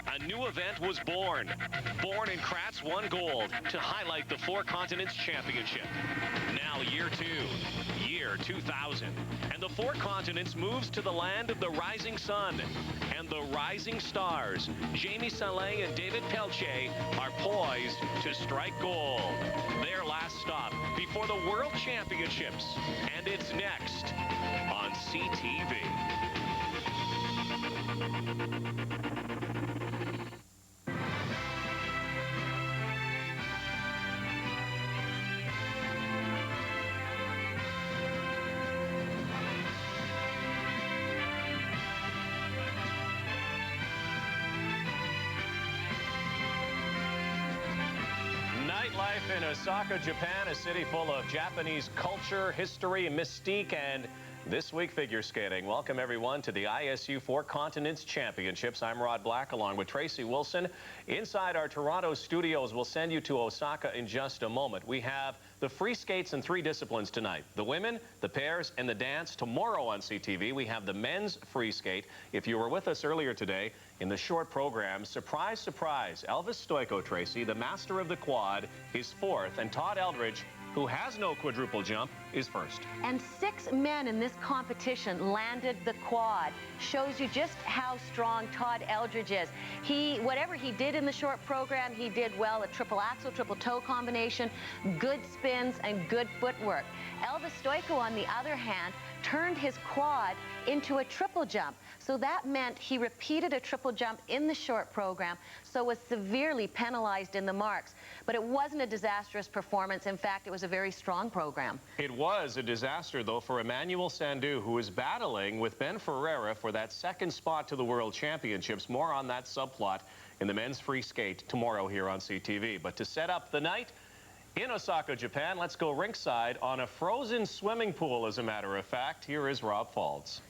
A new event was born. Born in Kratz won gold to highlight the Four Continents Championship. Now year 2, year 2000. And the Four Continents moves to the land of the rising sun. And the rising stars, Jamie Salé and David Pelletier, are poised to strike gold. Their last stop before the World Championships. And it's next on CTV. Nightlife in Osaka, Japan, a city full of Japanese culture, history, mystique, and this week figure skating. Welcome everyone to the ISU Four Continents Championships. I'm Rod Black along with Tracy Wilson. Inside our Toronto studios, we'll send you to Osaka in just a moment. We have the free skates in 3 disciplines tonight. The women, the pairs, and the dance. Tomorrow on CTV, we have the men's free skate. If you were with us earlier today in the short program, surprise, surprise, Elvis Stojko, Tracy, the master of the quad, is 4th, and Todd Eldridge, who has no quadruple jump, is 1st. And 6 men in this competition landed the quad. Shows you just how strong Todd Eldridge is. Whatever he did in the short program, he did well. A triple axel, triple toe combination, good spins, and good footwork. Elvis Stojko, on the other hand, turned his quad into a triple jump. So that meant he repeated a triple jump in the short program, so was severely penalized in the marks. But it wasn't a disastrous performance. In fact, it was a very strong program. It was a disaster, though, for Emmanuel Sandou, who is battling with Ben Ferreira for that 2nd spot to the World Championships. More on that subplot in the men's free skate tomorrow here on CTV. But to set up the night in Osaka, Japan, let's go rinkside on a frozen swimming pool, as a matter of fact. Here is Rob Faulds.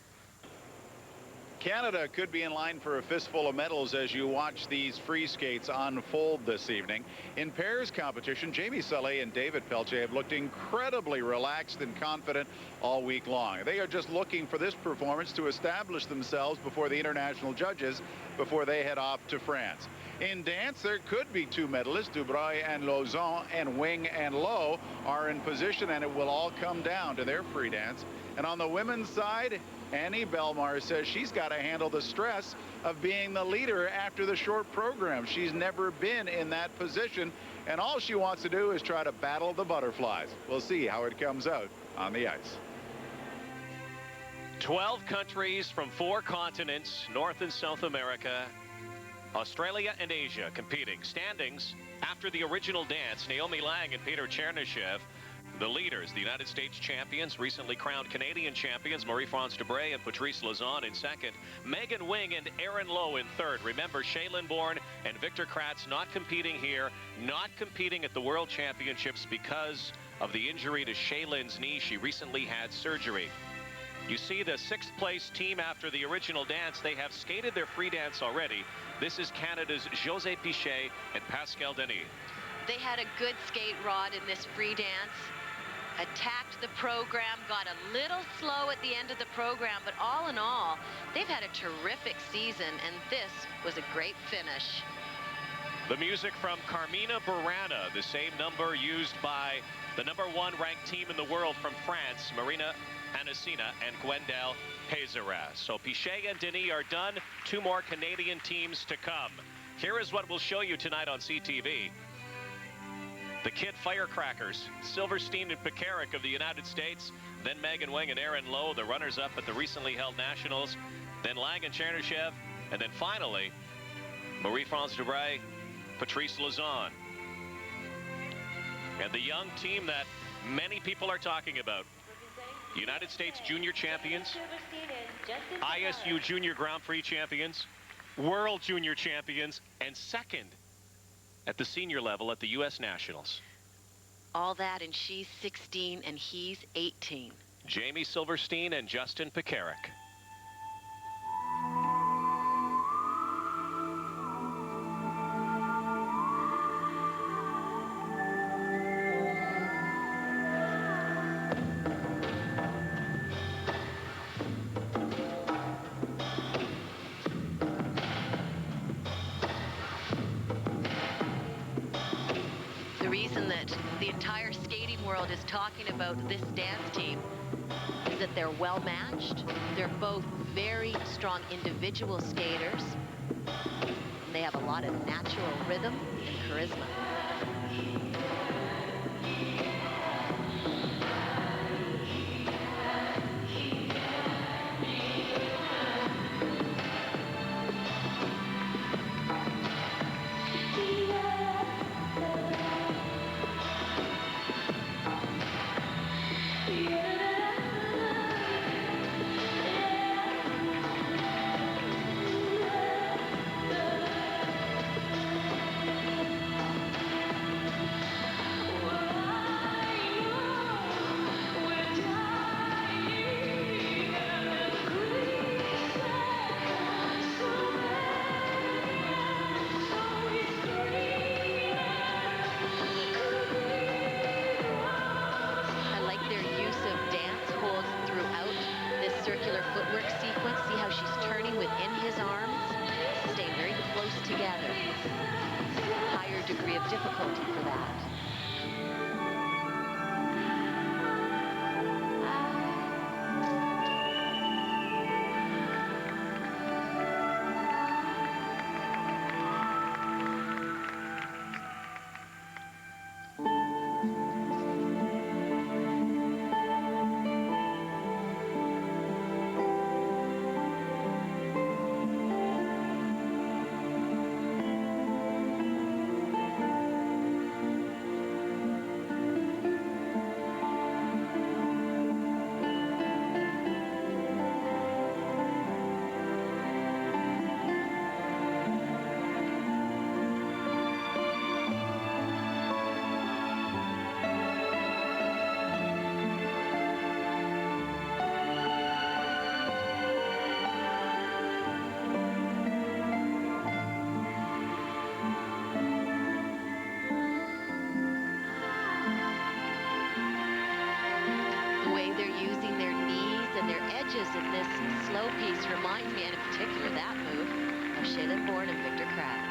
Canada could be in line for a fistful of medals as you watch these free skates unfold this evening. In pairs competition, Jamie Salé and David Pelletier have looked incredibly relaxed and confident all week long. They are just looking for this performance to establish themselves before the international judges before they head off to France. In dance, there could be 2 medalists. Dubreuil and Lauzon, and Wing and Lowe are in position, and it will all come down to their free dance. And on the women's side, Annie Belmar says she's got to handle the stress of being the leader after the short program. She's never been in that position, and all she wants to do is try to battle the butterflies. We'll see how it comes out on the ice. 12 countries from 4 continents, North and South America, Australia and Asia competing. Standings after the original dance, Naomi Lang and Peter Chernyshев, the leaders, the United States champions, recently crowned Canadian champions, Marie-France Dubreuil and Patrice Lauzon in 2nd. Megan Wing and Erin Lowe in 3rd. Remember, Shaylin Bourne and Victor Kratz not competing here, not competing at the World Championships because of the injury to Shaylin's knee. She recently had surgery. You see the 6th place team after the original dance. They have skated their free dance already. This is Canada's José Pichet and Pascal Denis. They had a good skate, Rod, in this free dance. Attacked the program, got a little slow at the end of the program, but all in all, they've had a terrific season, and this was a great finish. The music from Carmina Burana, the same number used by the #1 ranked team in the world from France, Marina Anacina and Gwendal Pézeras. So Pichet and Denis are done. 2 more Canadian teams to come. Here is what we'll show you tonight on CTV. The Kid Firecrackers, Silverstein and Pekarik of the United States, then Megan Wing and Erin Lowe, the runners-up at the recently held Nationals, then Lang and Chernyshев, and then finally, Marie-France Dubreuil, Patrice Lauzon. And the young team that many people are talking about, United States Junior Champions, ISU Junior Grand Prix Champions, World Junior Champions, and 2nd at the senior level at the U.S. Nationals. All that, and she's 16 and he's 18. Jamie Silverstein and Justin Pekarik. the entire skating world is talking about this dance team is that they're well matched. They're both very strong individual skaters. And they have a lot of natural rhythm and charisma. In this slow piece reminds me, and in particular that move, of Shaylin Bourne and Victor Kratz.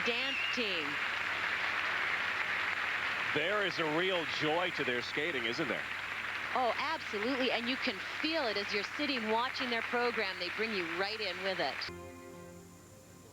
Dance team. There is a real joy to their skating, isn't there? Oh, absolutely, and you can feel it as you're sitting watching their program. They bring you right in with it.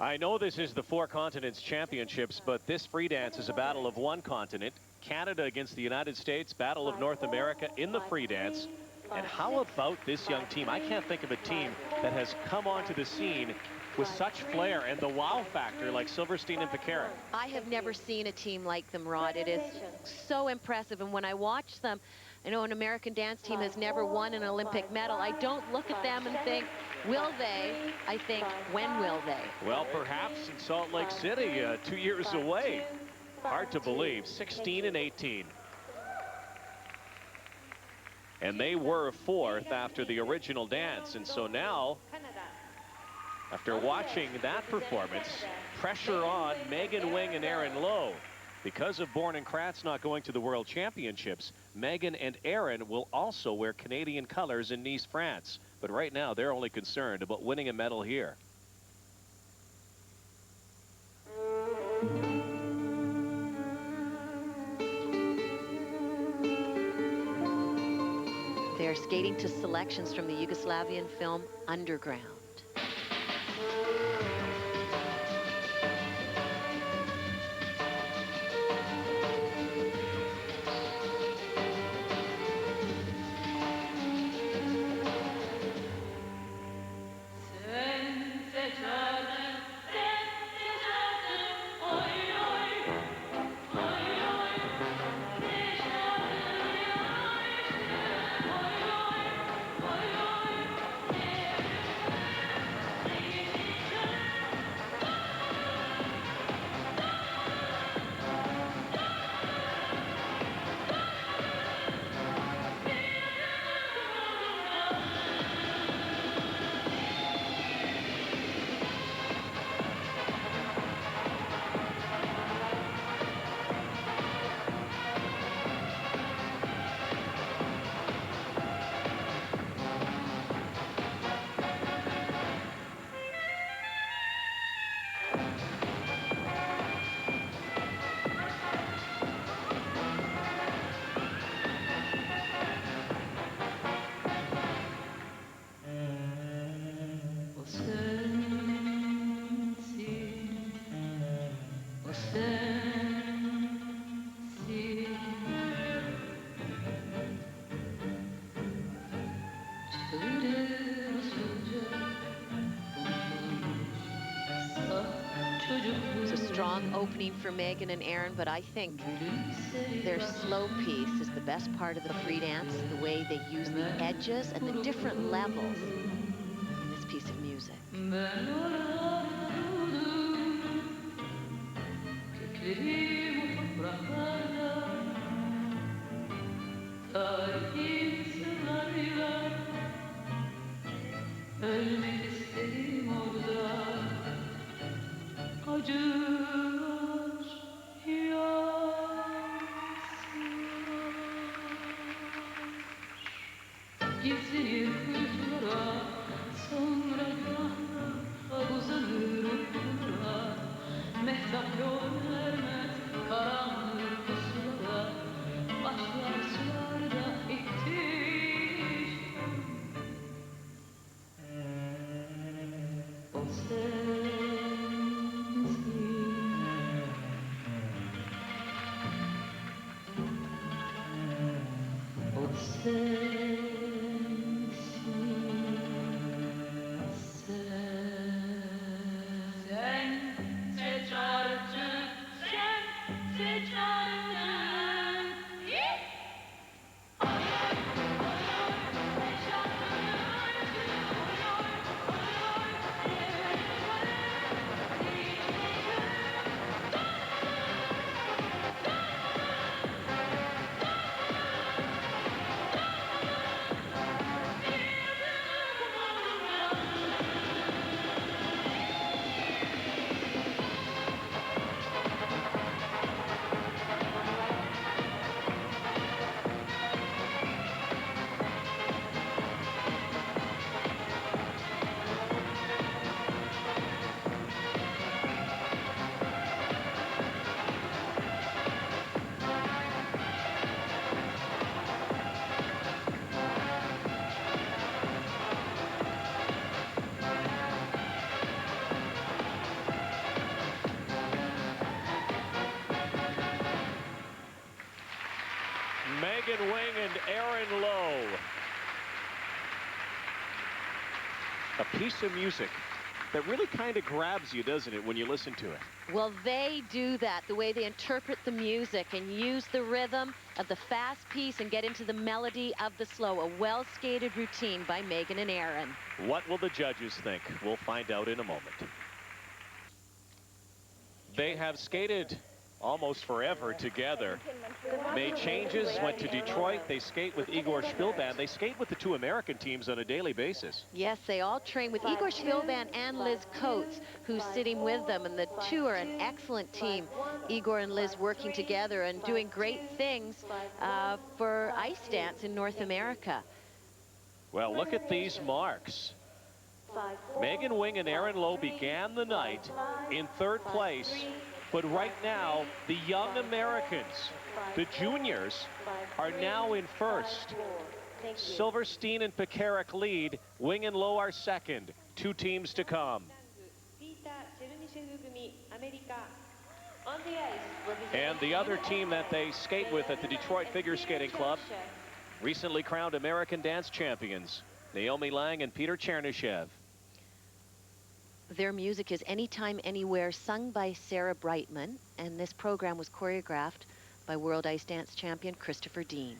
I know this is the Four Continents Championships, but this free dance is a battle of one continent. Canada against the United States, battle of North America in the free dance. And how about this young team? I can't think of a team that has come onto the scene with such flair and the wow factor like Silverstein and Pekarek. I have never seen a team like them, Rod. It is so impressive. And when I watch them, I know an American dance team has never won an Olympic medal. I don't look at them and think, will they? I think, when will they? Well, perhaps in Salt Lake City, 2 years away. Hard to believe, 16 and 18. And they were fourth after the original dance. And so now, after watching that performance, pressure on Megan Wing and Aaron Lowe. Because of Bourne and Kratz not going to the World Championships, Megan and Aaron will also wear Canadian colors in Nice, France. But right now, they're only concerned about winning a medal here. They're skating to selections from the Yugoslavian film Underground. It's a strong opening for Megan and Aaron, but I think their slow piece is the best part of the free dance, the way they use the edges and the different levels in this piece of music. Megan Wing and Aaron Lowe. A piece of music that really kind of grabs you, doesn't it, when you listen to it? Well, they do that, the way they interpret the music and use the rhythm of the fast piece and get into the melody of the slow. A well-skated routine by Megan and Aaron. What will the judges think? We'll find out in a moment. They have skated almost forever together. Made changes, went to Detroit. They skate with Igor Shpilban. They skate with the two American teams on a daily basis. Yes, they all train with Igor Shpilban and Liz Coates, who's sitting with them, and the two are an excellent team. Igor and Liz working together and doing great things for ice dance in North America. Well, look at these marks. Megan Wing and Aaron Lowe began the night in third place. But right now, the young Americans, the juniors, are now in first. Silverstein and Pekarik lead. Wing and Low are second. 2 teams to come. And the other team that they skate with at the Detroit Figure Skating Club, recently crowned American dance champions, Naomi Lang and Peter Chernishev. Their music is Anytime, Anywhere, sung by Sarah Brightman, and this program was choreographed by World Ice Dance champion Christopher Dean.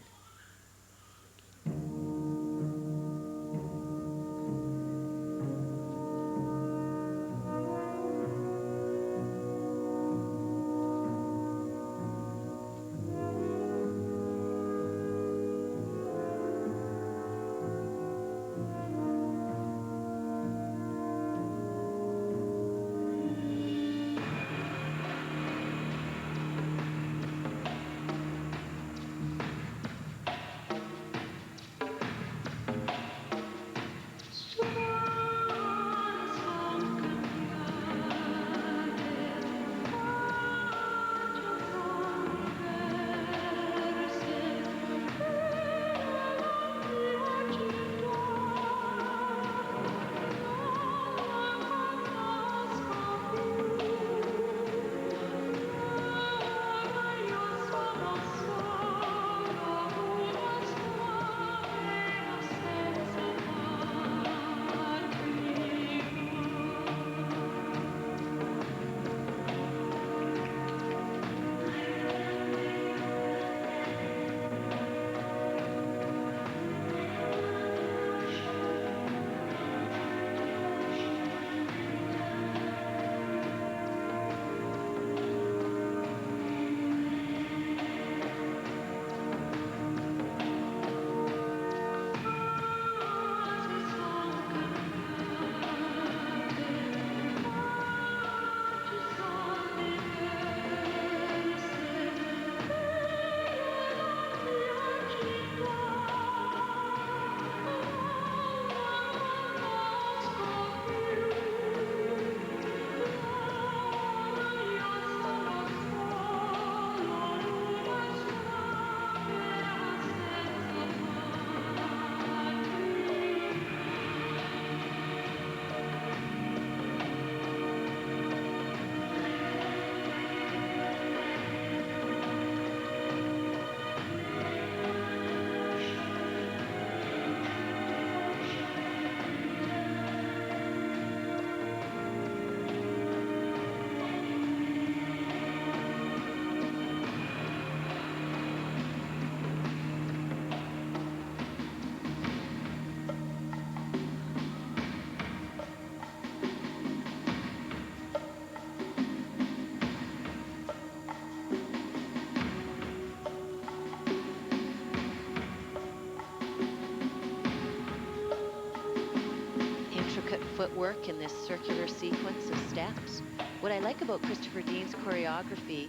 Footwork in this circular sequence of steps. What I like about Christopher Dean's choreography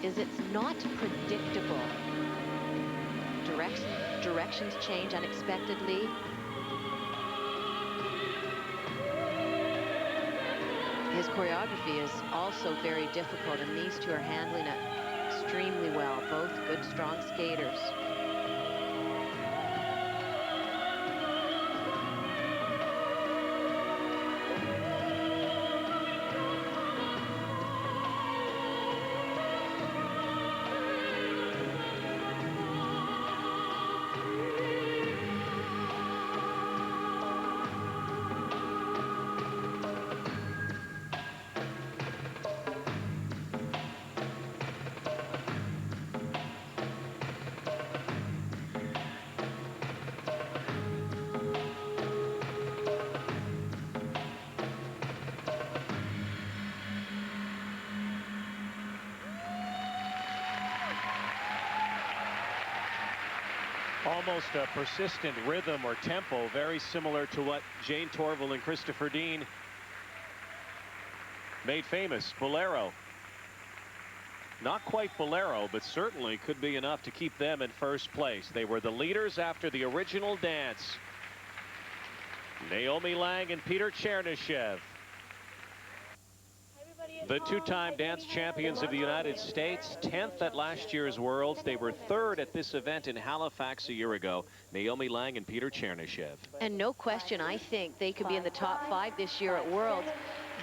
is it's not predictable. Directions change unexpectedly. His choreography is also very difficult, and these two are handling it extremely well. Both good, strong skaters. Almost a persistent rhythm or tempo, very similar to what Jane Torvill and Christopher Dean made famous, Bolero. Not quite Bolero, but certainly could be enough to keep them in first place. They were the leaders after the original dance. Naomi Lang and Peter Chernishev. Hi everybody, The two-time dance champions of the United States, 10th at last year's Worlds. They were 3rd at this event in Halifax a year ago. Naomi Lang and Peter Chernyshев. And no question, I think they could be in the top 5 this year at Worlds.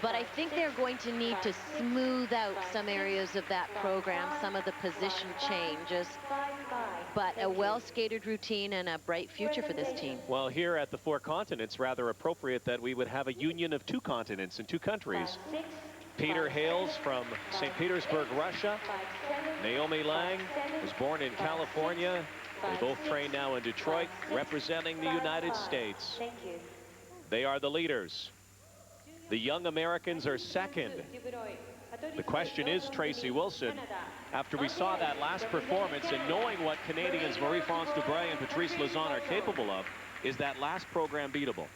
But I think they're going to need to smooth out some areas of that program, some of the position changes. But a well-skated routine and a bright future for this team. Well, here at the Four Continents, rather appropriate that we would have a union of 2 continents and 2 countries. Peter hails from St. Petersburg, Russia. Naomi Lang was born in California. They both train now in Detroit, representing the United States. They are the leaders. The young Americans are second. The question is, Tracy Wilson, after we saw that last performance and knowing what Canadians Marie-France Dubreuil and Patrice Lauzon are capable of, is that last program beatable?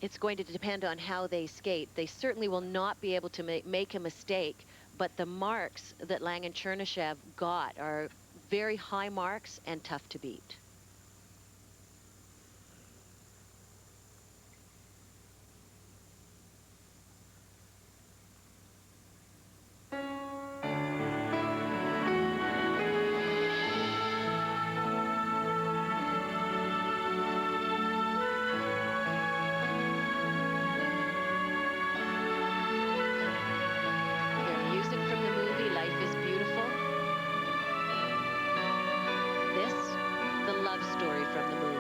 It's going to depend on how they skate. They certainly will not be able to make a mistake, but the marks that Lang and Chernyshев got are very high marks and tough to beat. Story from the movie.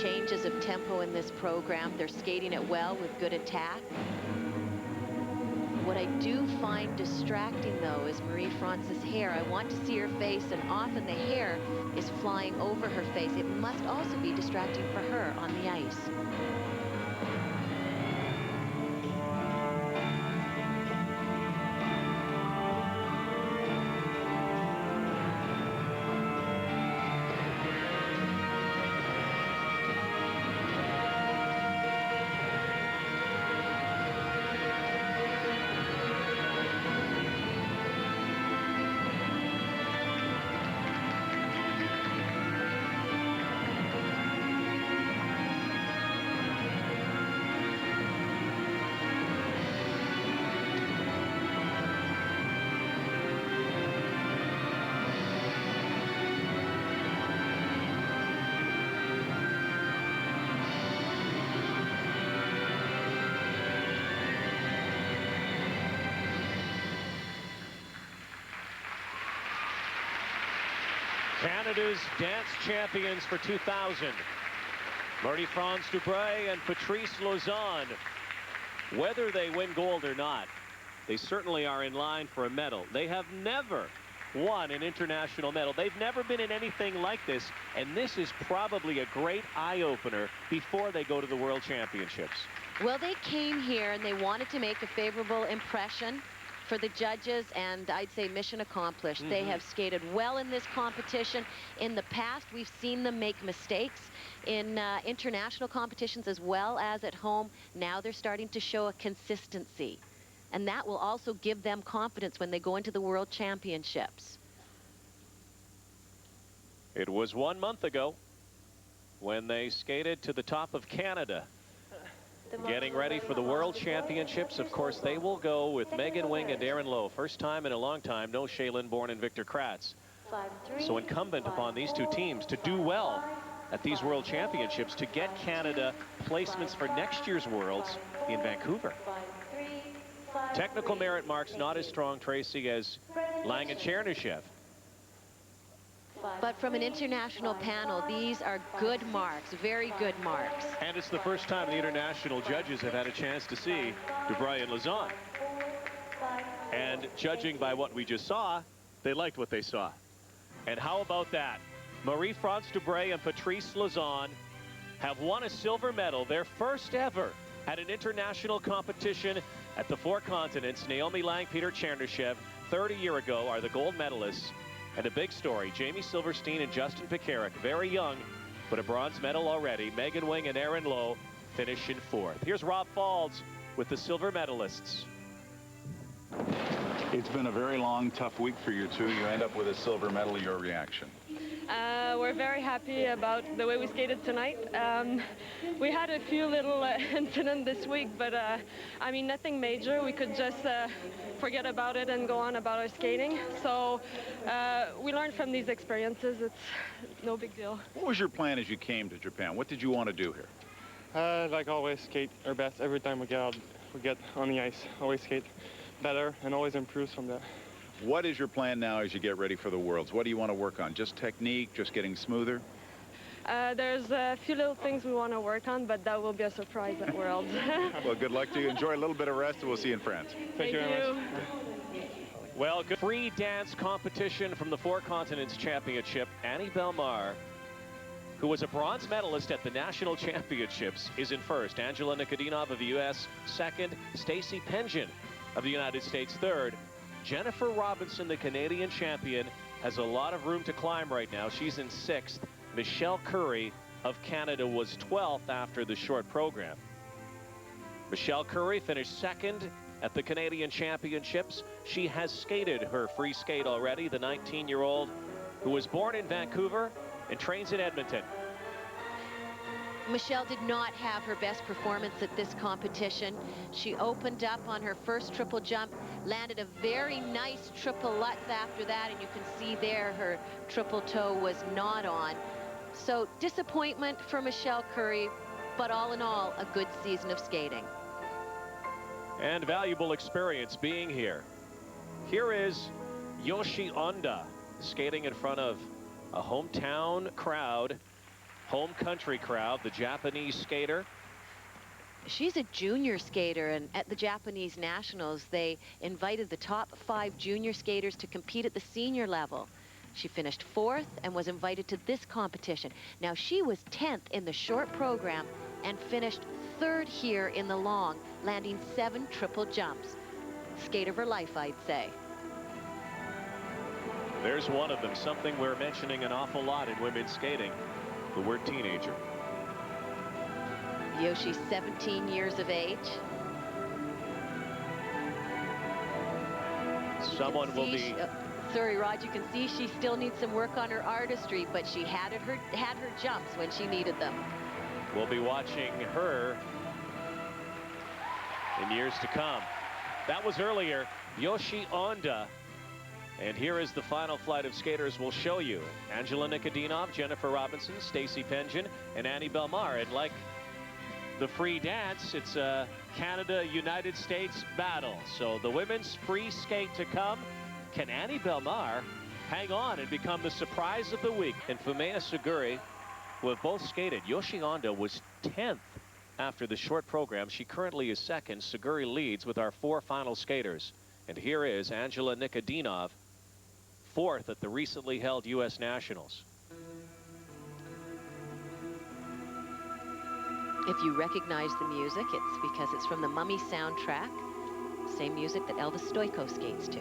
Changes of tempo in this program. They're skating it well with good attack. What I do find distracting, though, is Marie-France's hair. I want to see her face, and often the hair is flying over her face. It must also be distracting for her on the ice. Canada's dance champions for 2000. Marie-France Dubreuil and Patrice Lauzon. Whether they win gold or not, they certainly are in line for a medal. They have never won an international medal. They've never been in anything like this, and this is probably a great eye-opener before they go to the World Championships. Well, they came here and they wanted to make a favorable impression for the judges, and I'd say mission accomplished. They have skated well in this competition. In the past, we've seen them make mistakes in international competitions as well as at home. Now they're starting to show a consistency, and that will also give them confidence when they go into the World Championships. It was 1 month ago when they skated to the top of Canada, getting ready for the World Championships. Of course, they will go with Megan Wing and Erin Lowe. First time in a long time, no Shaylin Bourne and Victor Kratz. So incumbent upon these two teams to do well at these World Championships to get Canada placements for next year's Worlds in Vancouver. Technical merit marks not as strong, Tracy, as Lang and Chernyshев. But from an international panel, these are good marks, very good marks. And it's the first time the international judges have had a chance to see Dubreuil and Lauzon. And judging by what we just saw, they liked what they saw. And how about that? Marie-France Dubreuil and Patrice Lauzon have won a silver medal, their first ever at an international competition at the Four Continents. Naomi Lang, Peter Chernyshев, 30 years ago, are the gold medalists. And a big story, Jamie Silverstein and Justin Pekarek, very young, but a bronze medal already. Megan Wing and Erin Lowe finish in fourth. Here's Rob Faulds with the silver medalists. It's been a very long, tough week for you two. You end up with a silver medal. Your reaction? We're very happy about the way we skated tonight. We had a few little incidents this week, but I mean, nothing major. We could just forget about it and go on about our skating. So we learned from these experiences. It's no big deal. What was your plan as you came to Japan? What did you want to do here? Like always, skate our best every time we get on the ice. Always skate better and always improve from that. What is your plan now as you get ready for the Worlds? What do you want to work on? Just technique, just getting smoother? There's a few little things we want to work on, but that will be a surprise at Worlds. Well, good luck to you. Enjoy a little bit of rest, and we'll see you in France. Thank you very much. Well, good free dance competition from the Four Continents Championship. Annie Belmar, who was a bronze medalist at the National Championships, is in first. Angela Nikodinov of the U.S. second. Stacy Pengen of the United States third. Jennifer Robinson, the Canadian champion, has a lot of room to climb right now. She's in sixth. Michelle Curry of Canada was 12th after the short program. Michelle Curry finished second at the Canadian Championships. She has skated her free skate already, the 19-year-old who was born in Vancouver and trains in Edmonton. Michelle did not have her best performance at this competition. She opened up on her first triple jump, landed a very nice triple lutz after that, and you can see there her triple toe was not on. So disappointment for Michelle Curry, but all in all, a good season of skating. And valuable experience being here. Here is Yoshi Onda skating in front of a hometown crowd. Home country crowd, the Japanese skater. She's a junior skater, and at the Japanese Nationals, they invited the top 5 junior skaters to compete at the senior level. She finished 4th and was invited to this competition. Now, she was 10th in the short program and finished 3rd here in the long, landing 7 triple jumps. Skate of her life, I'd say. There's one of them, something we're mentioning an awful lot in women's skating. The word teenager. Yoshi's 17 years of age. Someone will be... sorry, Rod, you can see she still needs some work on her artistry, but she had her jumps when she needed them. We'll be watching her in years to come. That was earlier, Yoshi Onda. And here is the final flight of skaters we'll show you. Angela Nikodinov, Jennifer Robinson, Stacy Pengen, and Annie Belmar. And like the free dance, it's a Canada-United States battle. So the women's free skate to come. Can Annie Belmar hang on and become the surprise of the week. And Fumea Suguri, who have both skated. Yoshi Ondo was 10th after the short program. She currently is second. Suguri leads with our 4 final skaters. And here is Angela Nikodinov, 4th at the recently held U.S. Nationals. If you recognize the music, it's because it's from the Mummy soundtrack. Same music that Elvis Stoico skates to.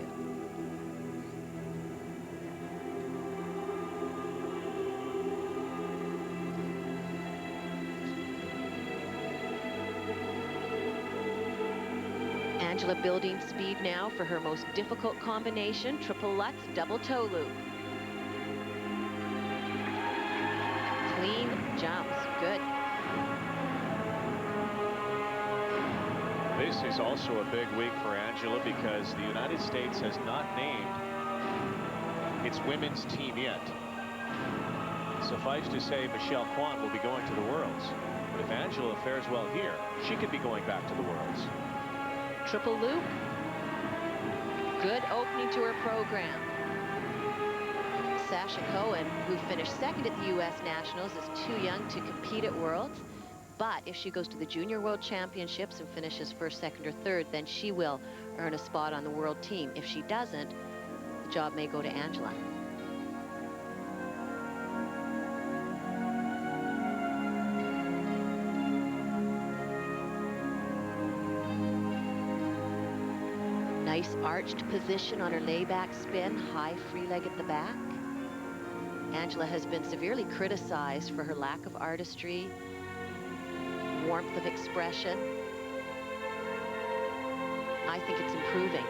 Angela building speed now for her most difficult combination, triple Lutz, double toe loop. Clean jumps, good. This is also a big week for Angela because the United States has not named its women's team yet. Suffice to say, Michelle Kwan will be going to the Worlds. But if Angela fares well here, she could be going back to the Worlds. Triple loop. Good opening to her program. Sasha Cohen, who finished second at the U.S. Nationals, is too young to compete at Worlds. But if she goes to the Junior World Championships and finishes first, second, or third, then she will earn a spot on the world team. If she doesn't, the job may go to Angela. Nice arched position on her layback spin, high free leg at the back. Angela has been severely criticized for her lack of artistry, warmth of expression. I think it's improving.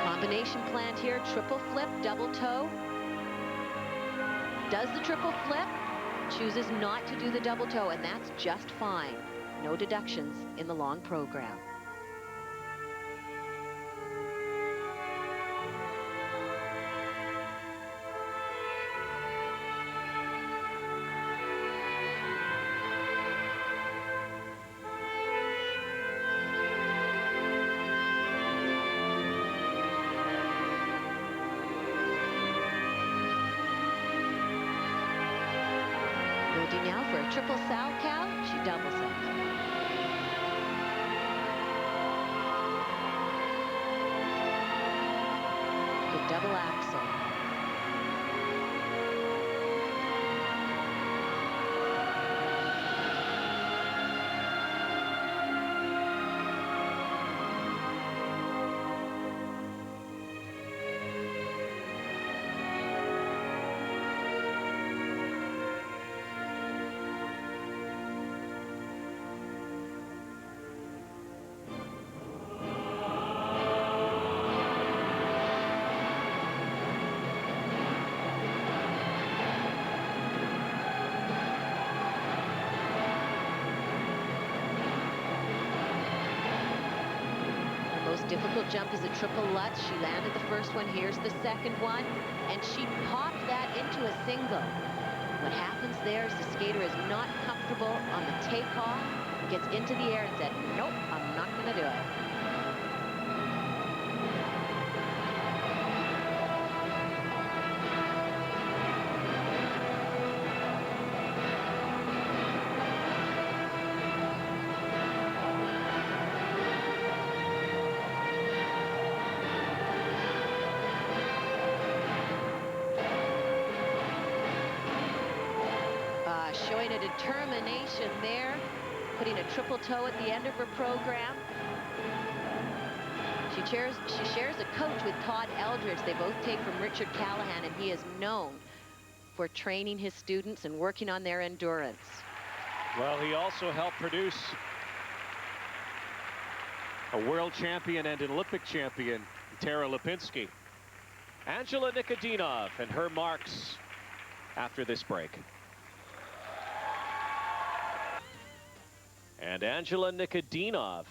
Combination planned here, triple flip, double toe. Does the triple flip, chooses not to do the double toe, and that's just fine. No deductions in the long program. Now for a triple Salchow, she doubles it. Good double axel. Difficult jump is a triple Lutz. She landed the first one. Here's the second one. And she popped that into a single. What happens there is the skater is not comfortable on the takeoff, gets into the air and said, nope, I'm not going to do it. Showing a determination there, putting a triple toe at the end of her program. She shares a coach with Todd Eldridge. They both take from Richard Callahan, and he is known for training his students and working on their endurance. Well, he also helped produce a world champion and an Olympic champion, Tara Lipinski. Angela Nikodinov and her marks after this break. And Angela Nikodinov,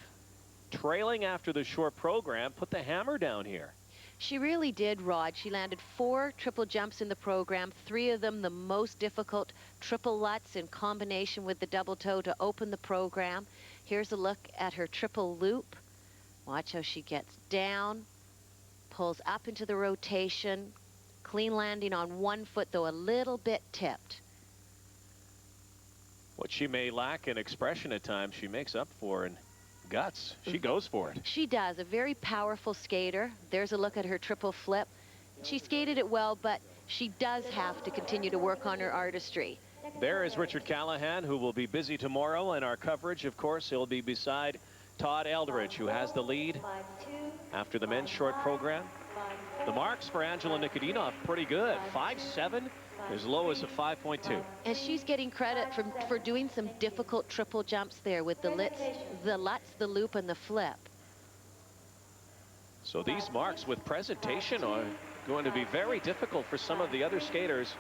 trailing after the short program, put the hammer down here. She really did, Rod. She landed 4 triple jumps in the program, 3 of them the most difficult triple lutz in combination with the double toe to open the program. Here's a look at her triple loop. Watch how she gets down, pulls up into the rotation, clean landing on one foot, though a little bit tipped. What she may lack in expression at times, she makes up for in guts. She goes for it. She does. A very powerful skater. There's a look at her triple flip. She skated it well, but she does have to continue to work on her artistry. There is Richard Callahan, who will be busy tomorrow in our coverage. Of course, he'll be beside Todd Eldridge, who has the lead after the men's short program. The marks for Angela Nikodinov, pretty good. 5.7, as low as a 5.2. And she's getting credit for doing some difficult triple jumps there with the lutz, the loop, and the flip. So these marks with presentation are going to be very difficult for some of the other skaters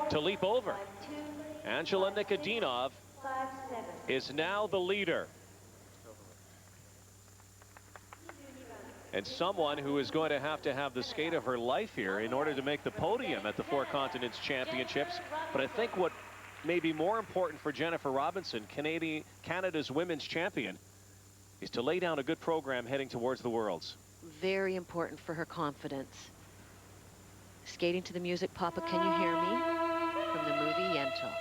to leap over. Angela Nikodinov is now the leader. And someone who is going to have the skate of her life here in order to make the podium at the Four Continents Championships. But I think what may be more important for Jennifer Robinson, Canada's women's champion, is to lay down a good program heading towards the Worlds. Very important for her confidence. Skating to the music, Papa, Can You Hear Me? From the movie Yentl.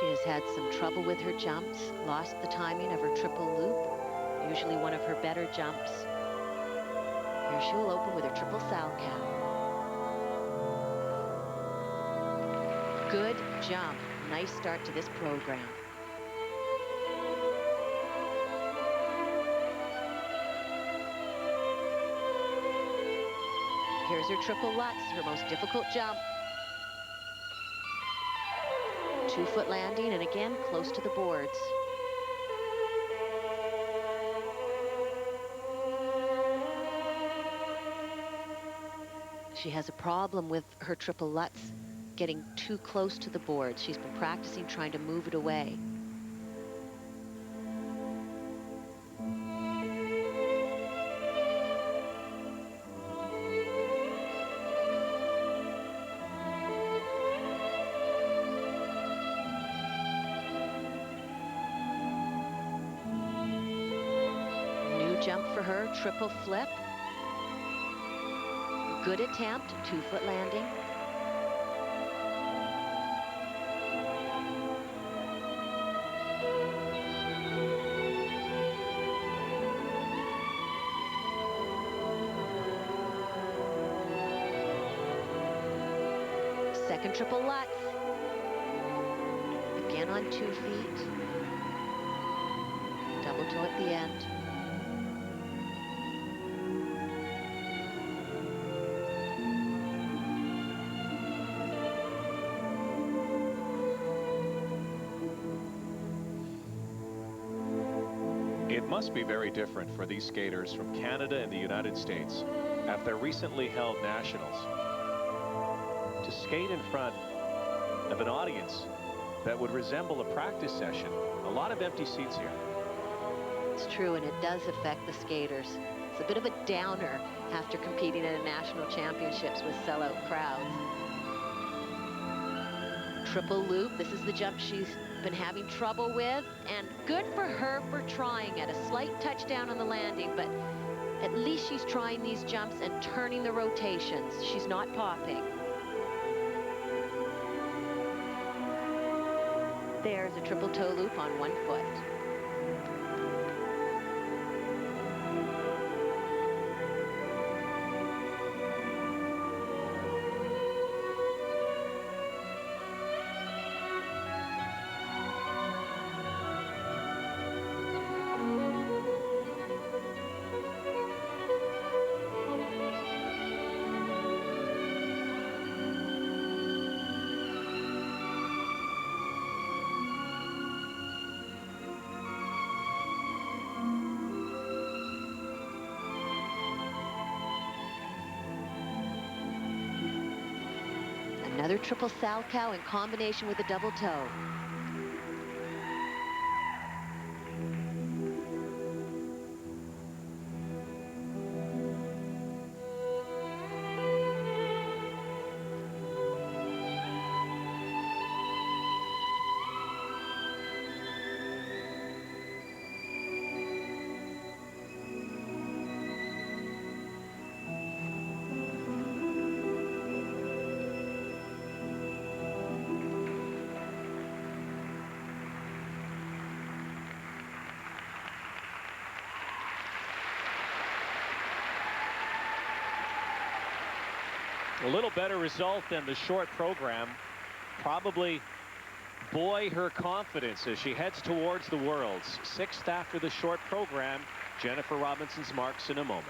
She has had some trouble with her jumps, lost the timing of her triple loop, usually one of her better jumps. Here she will open with her triple Salchow. Good jump. Nice start to this program. Here's her triple lutz, her most difficult jump. 2-foot landing, and again, close to the boards. She has a problem with her triple lutz getting too close to the boards. She's been practicing trying to move it away. Jump for her, triple flip. Good attempt, 2-foot landing. Second triple lutz. Again on 2 feet. Double toe at the end. It must be very different for these skaters from Canada and the United States at their recently held nationals to skate in front of an audience that would resemble a practice session. A lot of empty seats here. It's true, and it does affect the skaters. It's a bit of a downer after competing at a national championships with sellout crowds. Triple loop, this is the jump she's been having trouble with, and good for her for trying it. A slight touchdown on the landing, but at least she's trying these jumps and turning the rotations. She's not popping. There's a triple toe loop on 1 foot. Another triple Salchow in combination with a double toe. A little better result than the short program. Probably buoy her confidence as she heads towards the Worlds. 6th after the short program. Jennifer Robinson's marks in a moment.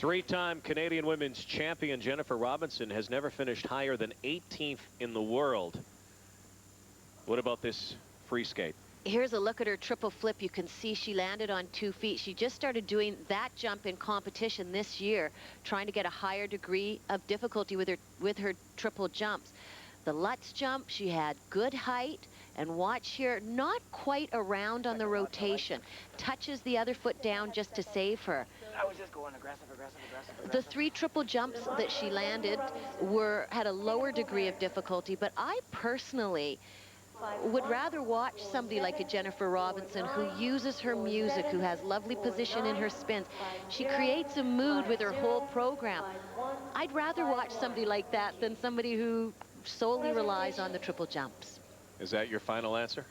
3-time Canadian women's champion Jennifer Robinson has never finished higher than 18th in the world. What about this free skate? Here's a look at her triple flip. You can see she landed on 2 feet. She just started doing that jump in competition this year, trying to get a higher degree of difficulty with her triple jumps. The Lutz jump, she had good height, and watch here, not quite around on the rotation. Touches the other foot down just to save her. I was just going aggressive. The 3 triple jumps that she landed had a lower degree of difficulty, but I personally would rather watch somebody like a Jennifer Robinson who uses her music, who has lovely position in her spins. She creates a mood with her whole program. I'd rather watch somebody like that than somebody who solely relies on the triple jumps. Is that your final answer?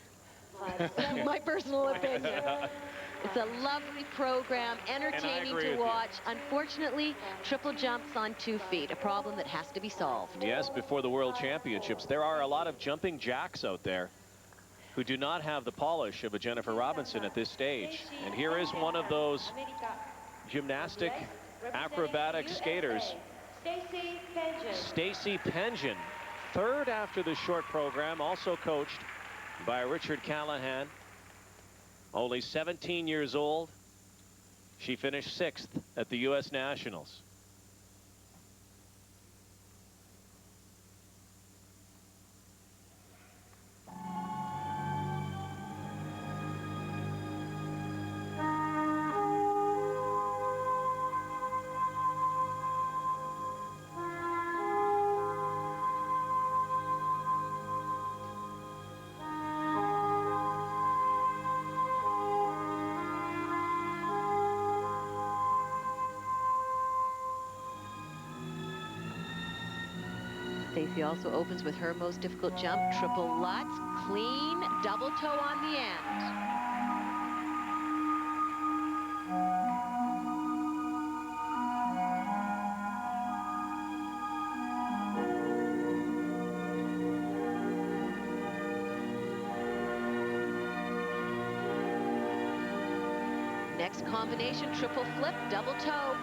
My personal opinion. It's a lovely program, entertaining to watch. Unfortunately, triple jumps on 2 feet, a problem that has to be solved. Yes, before the World Championships, there are a lot of jumping jacks out there who do not have the polish of a Jennifer Robinson at this stage. And here is one of those gymnastic acrobatic skaters, Stacey Pengen, 3rd after the short program, also coached by Richard Callahan. Only 17 years old. She finished 6th at the U.S. Nationals. Stacey also opens with her most difficult jump, triple Lutz, clean double toe on the end. Next combination, triple flip, double toe.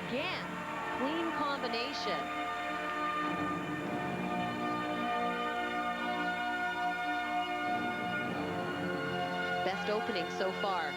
Again. Clean combination. Best opening so far.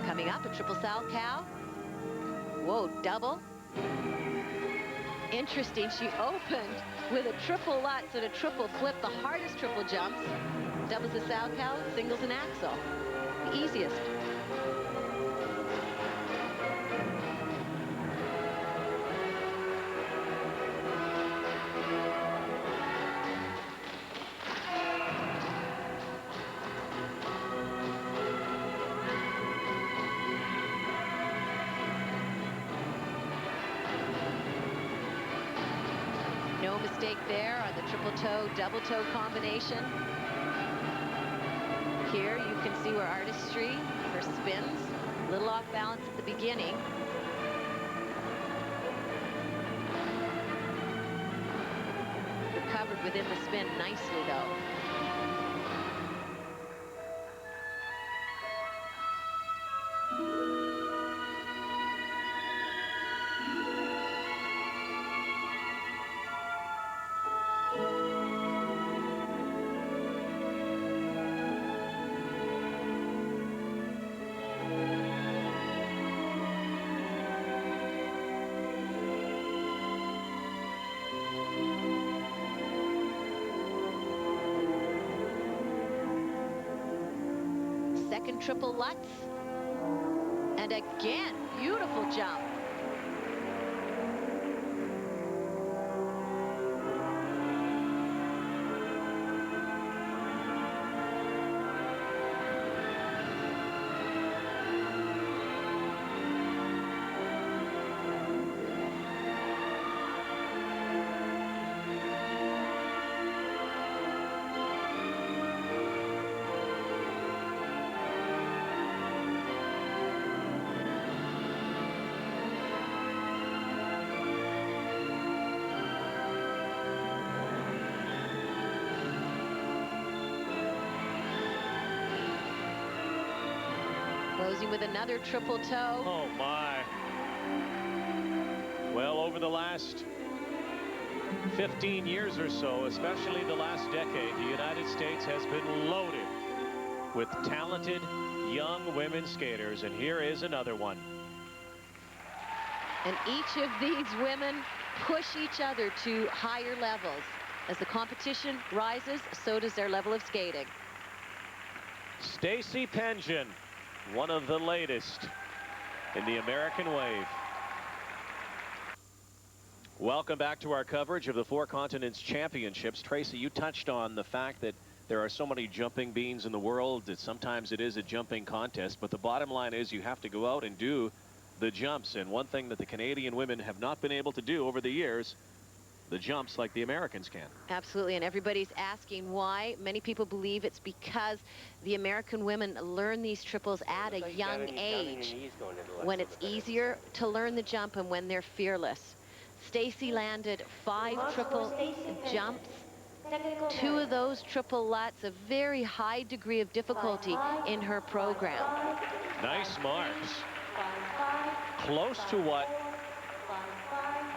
Coming up, a triple Salchow. Whoa, double. Interesting, she opened with a triple Lutz and a triple flip, the hardest triple jumps. Doubles a Salchow, singles an axel. The easiest. No mistake there on the triple toe, double toe combination. Here you can see her artistry, her spins, a little off balance at the beginning. Recovered within the spin nicely though. second triple Lutz. And again, beautiful jump. Closing with another triple toe. Oh, my. Well, over the last 15 years or so, especially the last decade, the United States has been loaded with talented young women skaters, and here is another one. And each of these women push each other to higher levels. As the competition rises, so does their level of skating. Stacy Pengen, one of the latest in the American wave. Welcome back to our coverage of the Four Continents Championships. Tracy, you touched on the fact that there are so many jumping beans in the world that sometimes it is a jumping contest, but the bottom line is you have to go out and do the jumps. And one thing that the Canadian women have not been able to do over the years, the jumps like the Americans can. Absolutely, and everybody's asking why. Many people believe it's because the American women learn these triples at a young age, when it's easier to learn the jump and when they're fearless. Stacy landed 5 triple jumps. 2 of those triple Lutz, a very high degree of difficulty in her program. Nice marks. Close to what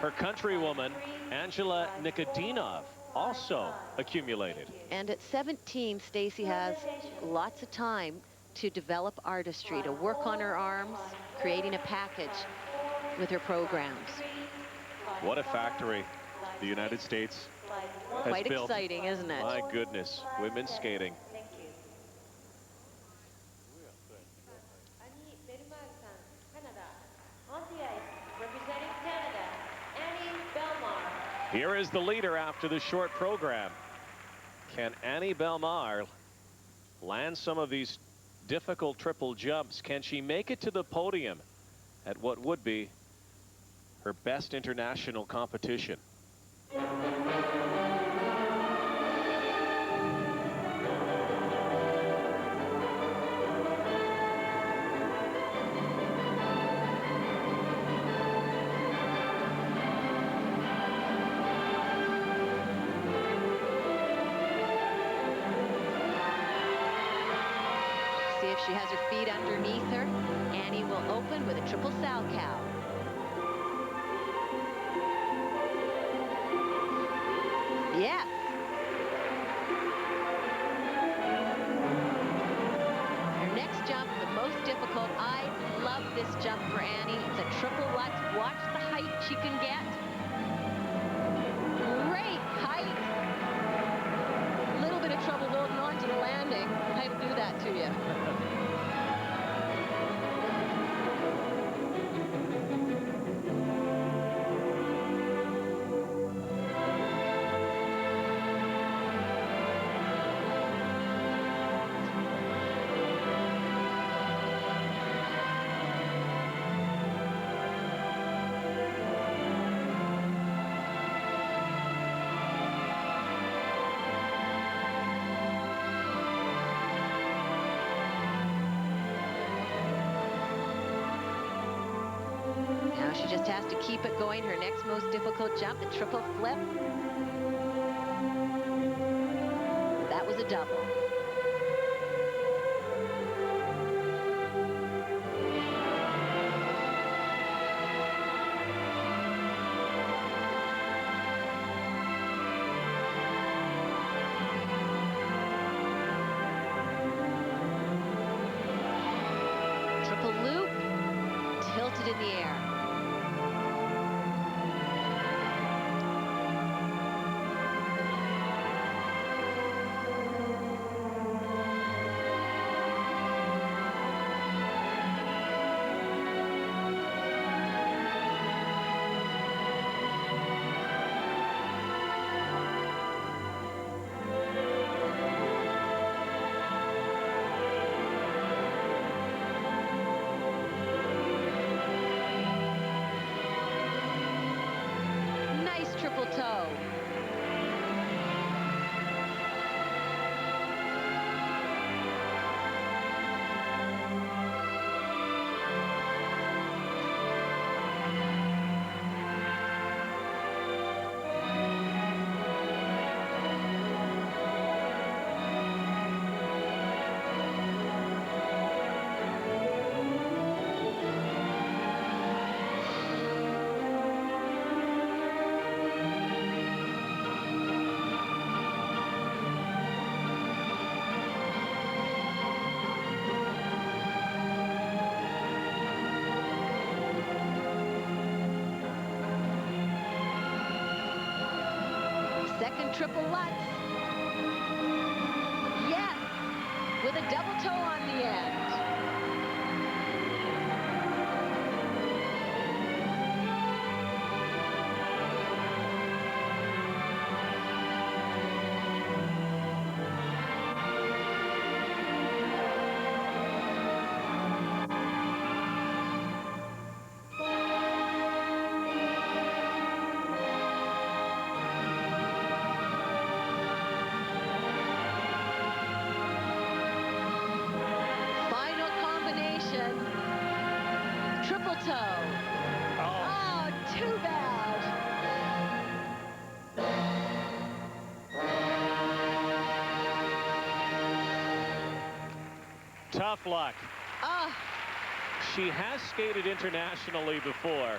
her countrywoman, Angela Nikodinov, also accumulated. And at 17, Stacy has lots of time to develop artistry, to work on her arms, creating a package with her programs. What a factory the United States has Quite built. exciting, isn't it? My goodness, women's skating. Here is the leader after the short program. Can Annie Bellemare land some of these difficult triple jumps? Can she make it to the podium at what would be her best international competition? She has her feet underneath her. Annie will open with a triple Salchow. Yes. Her next jump, the most difficult. I love this jump for Annie. It's a triple Lutz. Watch the height she can get. Great height. A little bit of trouble holding on to the landing. I'd do that to you. Now she just has to keep it going. Her next most difficult jump, the triple flip. That was a double. Triple loop, tilted in the air. Triple Lutz. Yes, with a double toe on the end. Triple toe. Oh, too bad. Tough luck. Oh. She has skated internationally before,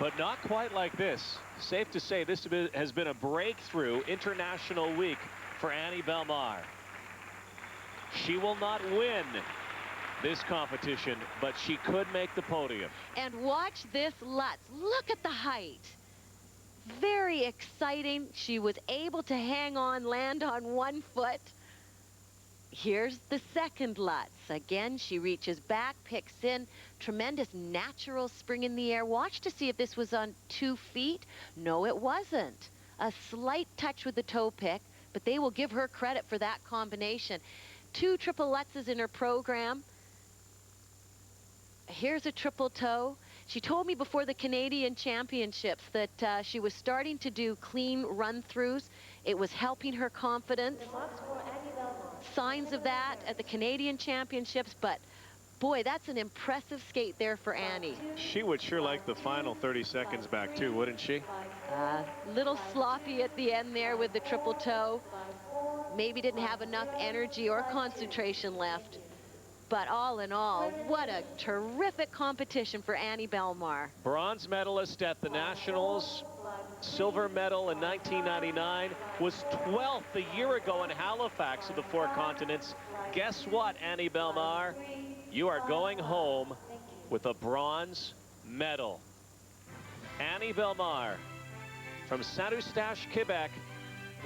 but not quite like this. Safe to say this has been a breakthrough international week for Annie Bellemare. She will not win this competition, but she could make the podium. And watch this Lutz. Look at the height. Very exciting. She was able to hang on, land on one foot. Here's the second Lutz. Again, she reaches back, picks in. Tremendous natural spring in the air. Watch to see if this was on 2 feet. No, it wasn't. A slight touch with the toe pick, but they will give her credit for that combination. 2 triple Lutzes in her program. Here's a triple toe. She told me before the Canadian Championships that she was starting to do clean run-throughs. It was helping her confidence. Signs of that at the Canadian Championships, but boy, that's an impressive skate there for Annie. She would sure like the final 30 seconds back too, wouldn't she? Little sloppy at the end there with the triple toe. Maybe didn't have enough energy or concentration left. But all in all, what a terrific competition for Annie Bellemare. Bronze medalist at the Nationals, silver medal in 1999, was 12th a year ago in Halifax of the 4 continents. Guess what, Annie Bellemare? You are going home with a bronze medal. Annie Bellemare from Saint-Eustache, Quebec,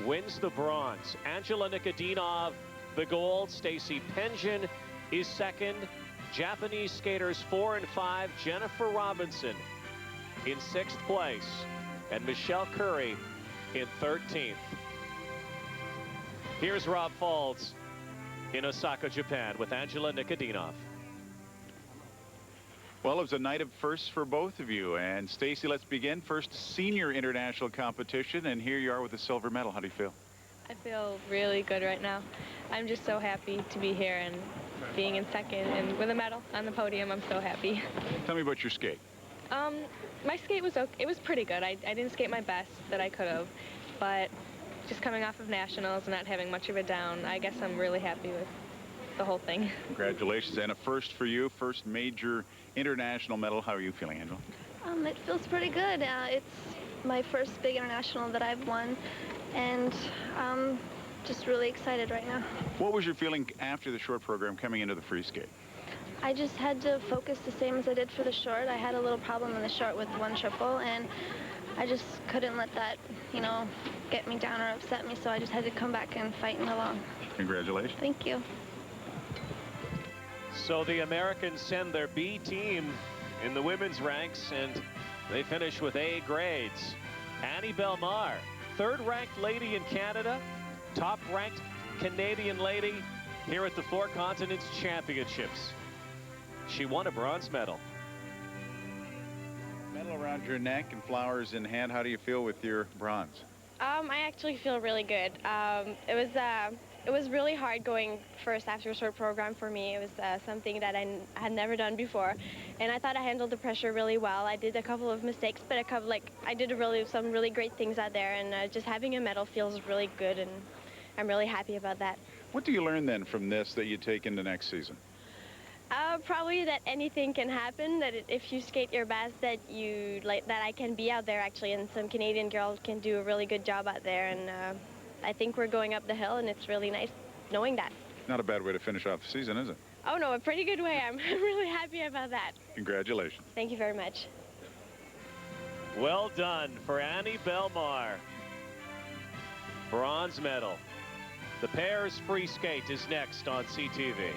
wins the bronze. Angela Nikodinov, the gold. Stacy Pension is second. Japanese skaters 4 and 5. Jennifer Robinson in 6th place. And Michelle Curry in 13th. Here's Rob Faulds in Osaka, Japan with Angela Nikodinov. Well, it was a night of firsts for both of you. And Stacy, let's begin. First senior international competition, and here you are with the silver medal. How do you feel? I feel really good right now. I'm just so happy to be here and being in second and with a medal on the podium. I'm so happy. Tell me about your skate. My skate was okay. It was pretty good. I didn't skate my best that I could have, but just coming off of nationals and not having much of a down, I guess I'm really happy with the whole thing. Congratulations, and a first for you, first major international medal. How are you feeling, Angela? It feels pretty good. It's my first big international that I've won, and I'm just really excited right now. What was your feeling after the short program coming into the free skate? I just had to focus the same as I did for the short. I had a little problem in the short with 1 triple, and I just couldn't let that, you know, get me down or upset me, so I just had to come back and fight and along. Congratulations. Thank you. So the Americans send their B team in the women's ranks, and they finish with A grades. Annie Bellemare, 3rd-ranked lady in Canada, top-ranked Canadian lady here at the 4 Continents Championships. She won a bronze medal. Medal around your neck and flowers in hand. How do you feel with your bronze? I actually feel really good. It was really hard going first after a short program for me. It was something that I had never done before, and I thought I handled the pressure really well. I did a couple of mistakes, but I did some really great things out there, and just having a medal feels really good, and I'm really happy about that. What do you learn then from this that you take into next season? Probably that anything can happen, that if you skate your best, that I can be out there actually, and some Canadian girls can do a really good job out there, and I think we're going up the hill, and it's really nice knowing that. Not a bad way to finish off the season, is it? Oh no, a pretty good way. I'm really happy about that. Congratulations. Thank you very much. Well done for Annie Bellemare. bronze medal. The pairs free skate is next on CTV.